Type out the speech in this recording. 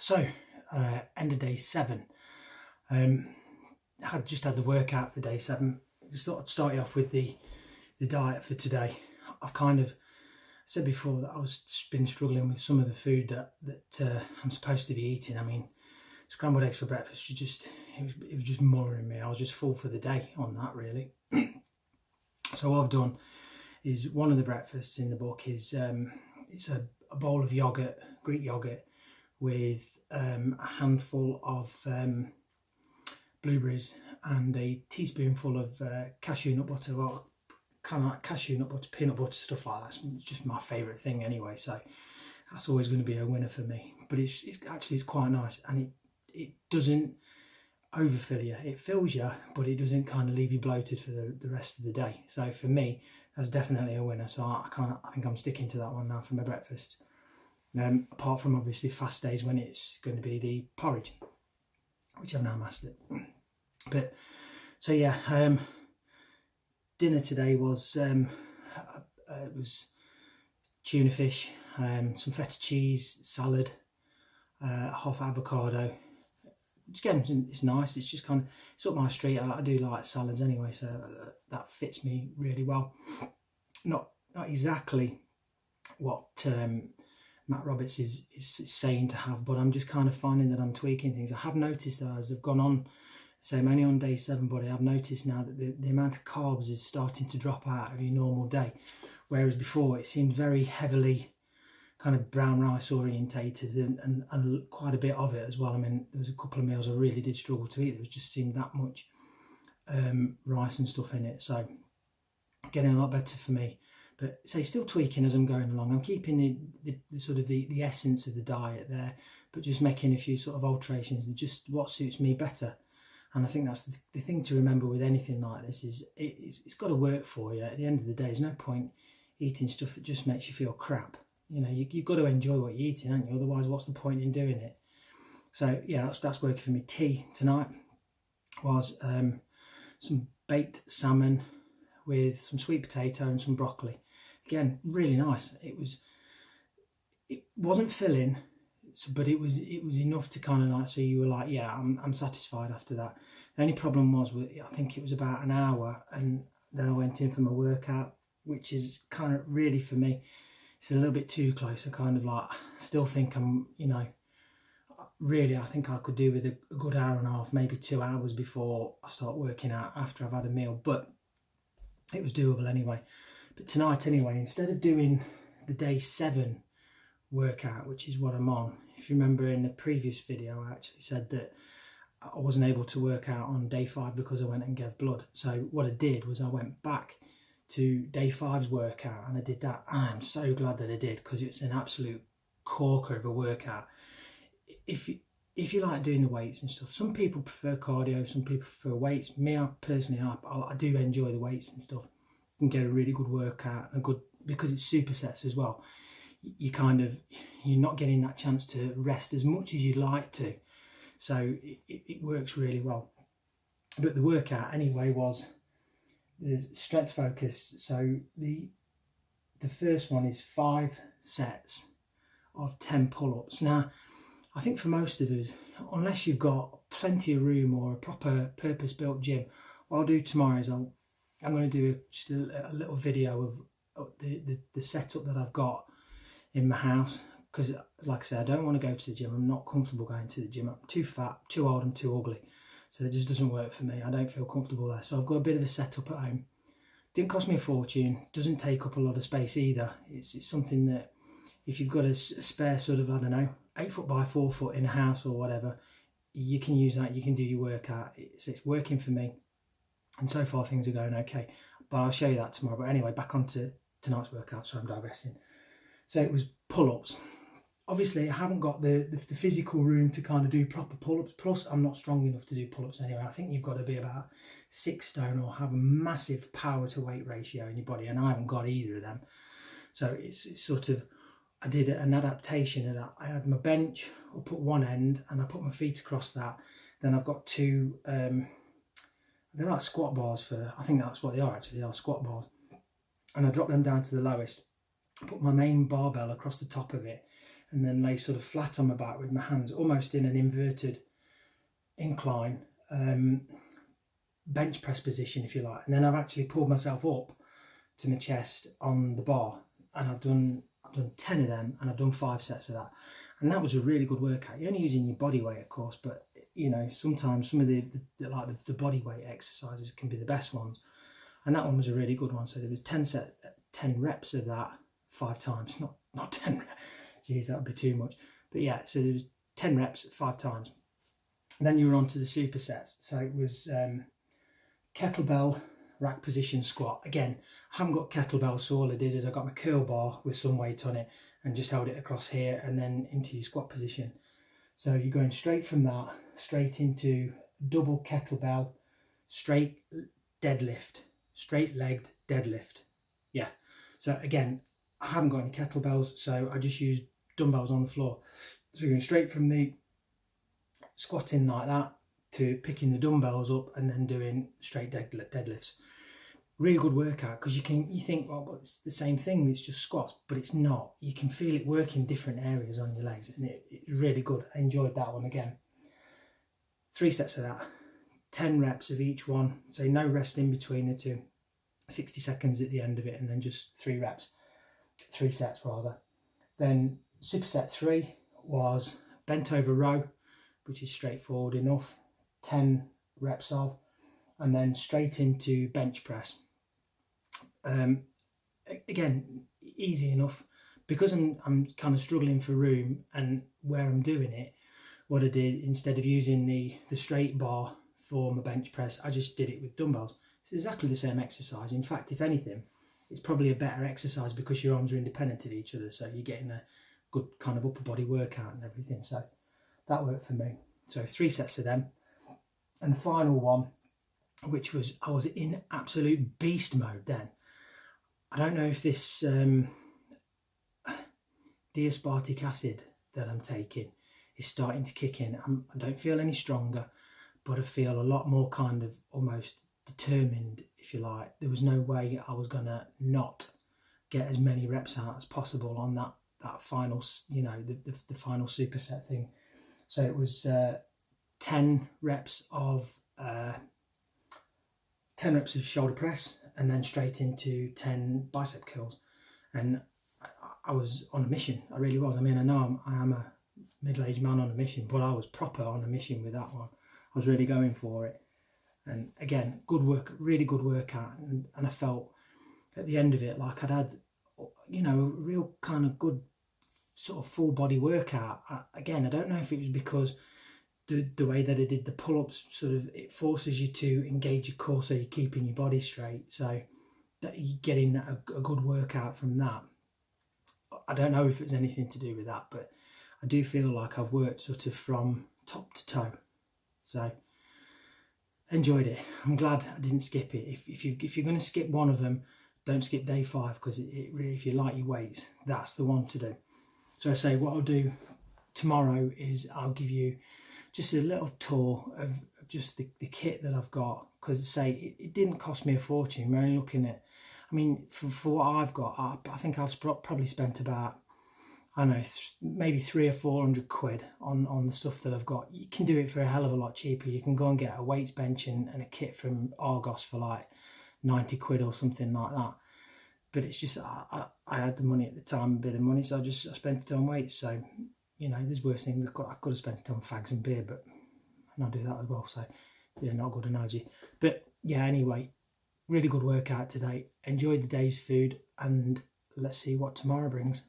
So, end of day 7. Had just had the workout for day 7. Just thought I'd start you off with the diet for today. I've kind of said before that I was been struggling with some of the food that I'm supposed to be eating. I mean, scrambled eggs for breakfast, it was just murring me. I was just full for the day on that, really. So what I've done is, one of the breakfasts in the book is it's a bowl of yogurt, Greek yogurt, with a handful of blueberries and a teaspoonful of cashew nut butter, or kind of like cashew nut butter, peanut butter, stuff like that. It's just my favourite thing anyway, so that's always going to be a winner for me. But it's quite nice, and it doesn't overfill you. It fills you, but it doesn't kind of leave you bloated for the rest of the day. So for me, that's definitely a winner. So I think I'm sticking to that one now for my breakfast. Apart from obviously fast days when it's going to be the porridge, which I've now mastered. But so yeah, dinner today was it was tuna fish, some feta cheese, salad, half avocado. Again, it's nice. It's just kind of, it's up my street. I do like salads anyway, so that fits me really well. Not exactly what Matt Roberts is saying to have, but I'm just kind of finding that I'm tweaking things. I have noticed that as I've gone on, so I'm only on day 7, but I've noticed now that the amount of carbs is starting to drop out of your normal day, whereas before it seemed very heavily kind of brown rice orientated, and quite a bit of it as well. I mean, there was a couple of meals I really did struggle to eat. There just seemed that much rice and stuff in it, so getting a lot better for me. But say, still tweaking as I'm going along. I'm keeping the sort of the essence of the diet there, but just making a few sort of alterations, just what suits me better. And I think that's the thing to remember with anything like this is it's got to work for you. At the end of the day, there's no point eating stuff that just makes you feel crap. You know, you've got to enjoy what you're eating, haven't you? Otherwise, what's the point in doing it? So yeah, that's working for me. Tea tonight was some baked salmon with some sweet potato and some broccoli. Again, really nice. It wasn't filling, but it was enough to kind of like, so you were like, yeah, I'm satisfied after that. The only problem was, I think it was about an hour, and then I went in for my workout, which is kind of really, for me, it's a little bit too close. I kind of like still think I'm, you know, really I think I could do with a good hour and a half, maybe 2 hours before I start working out after I've had a meal, but it was doable anyway. But tonight anyway, instead of doing the day 7 workout, which is what I'm on, if you remember in the previous video I actually said that I wasn't able to work out on day 5 because I went and gave blood. So what I did was I went back to day 5's workout, and I did that, and I'm so glad that I did, because it's an absolute corker of a workout. If you like doing the weights and stuff, some people prefer cardio, some people prefer weights. Me, I personally, I do enjoy the weights and stuff. You can get a really good workout, and good, because it's supersets as well. You're not getting that chance to rest as much as you'd like to, so it works really well. But the workout anyway was, there's strength focus. So the first one is 5 sets of 10 pull-ups. Now, I think for most of us, unless you've got plenty of room or a proper purpose-built gym, what I'll do tomorrow is I'm going to do just a little video of the setup that I've got in my house, because like I said, I don't want to go to the gym. I'm not comfortable going to the gym. I'm too fat, too old, and too ugly. So it just doesn't work for me. I don't feel comfortable there. So I've got a bit of a setup at home. Didn't cost me a fortune. Doesn't take up a lot of space either. It's something that, if you've got a spare sort of, I don't know, 8 foot by 4 foot in a house or whatever, you can use that. You can do your workout. It's working for me. And so far things are going okay. But I'll show you that tomorrow. But anyway, back onto tonight's workout. So I'm digressing. So it was pull-ups. Obviously, I haven't got the physical room to kind of do proper pull-ups. Plus, I'm not strong enough to do pull-ups anyway. I think you've got to be about 6 stone or have a massive power to weight ratio in your body, and I haven't got either of them. So it's sort of, I did an adaptation of that. I had my bench up at one end, and I put my feet across that. Then I've got 2, they're like squat bars for, I think that's what they are actually, they are squat bars. And I drop them down to the lowest, put my main barbell across the top of it, and then lay sort of flat on my back with my hands almost in an inverted incline bench press position, if you like. And then I've actually pulled myself up to my chest on the bar, and I've done 10 of them, and I've done 5 sets of that. And that was a really good workout. You're only using your body weight, of course, but you know, sometimes some of the body weight exercises can be the best ones. And that one was a really good one. So there was 10 reps of that 5 times, not 10 reps. Geez, that would be too much. But yeah, so there was 10 reps 5 times. And then you were on to the supersets. So it was kettlebell rack position squat. Again, I haven't got kettlebell, so all I did is I got my curl bar with some weight on it and just held it across here and then into your squat position. So you're going straight from that, straight into double kettlebell, straight deadlift, straight legged deadlift. Yeah. So again, I haven't got any kettlebells, so I just used dumbbells on the floor. So you're going straight from the squatting like that to picking the dumbbells up and then doing straight deadlifts. Really good workout, because you think, well, it's the same thing, it's just squats, but it's not. You can feel it work in different areas on your legs, and it's really good. I enjoyed that one again. 3 sets of that, 10 reps of each one, so no rest in between the two, 60 seconds at the end of it, and then just 3 sets rather. Then superset 3 was bent over row, which is straightforward enough, 10 reps of, and then straight into bench press. Again, easy enough, because I'm kind of struggling for room and where I'm doing it. What I did, instead of using the straight bar for my bench press, I just did it with dumbbells. It's exactly the same exercise. In fact, if anything, it's probably a better exercise because your arms are independent of each other, so you're getting a good kind of upper body workout and everything. So that worked for me. So 3 sets of them, and the final one, which was, I was in absolute beast mode then. I don't know if this D-Aspartic acid that I'm taking is starting to kick in. I don't feel any stronger, but I feel a lot more kind of almost determined, if you like. There was no way I was going to not get as many reps out as possible on that final, you know, the final superset thing. So it was 10 reps of 10 reps of shoulder press, and then straight into 10 bicep curls. And I was on a mission. I really was. I mean, I know I am a middle-aged man on a mission, but I was proper on a mission with that one. I was really going for it. And again, good work, really good workout. And I felt at the end of it like I'd had, you know, a real kind of good sort of full body workout. Again, I don't know if it was because the way that I did the pull-ups, sort of, it forces you to engage your core, so you're keeping your body straight, so that you're getting a good workout from that. I don't know if it was anything to do with that, but I do feel like I've worked sort of from top to toe. So enjoyed it. I'm glad I didn't skip it. If you're going to skip one of them, don't skip day 5, because it really, if you like your weights, that's the one to do. So I say what I'll do tomorrow is I'll give you just a little tour of just the kit that I've got, because I say it didn't cost me a fortune. We're only looking at, I mean, for what I've got, I think I've probably spent about, I don't know, maybe 300 or 400 quid on the stuff that I've got. You can do it for a hell of a lot cheaper. You can go and get a weights bench and a kit from Argos for like 90 quid or something like that. But it's just, I had the money at the time, a bit of money, so I spent it on weights. So, you know, there's worse things. I could have spent it on fags and beer, but I'll do that as well. So, yeah, not a good analogy. But yeah, anyway, really good workout today. Enjoyed the day's food, and let's see what tomorrow brings.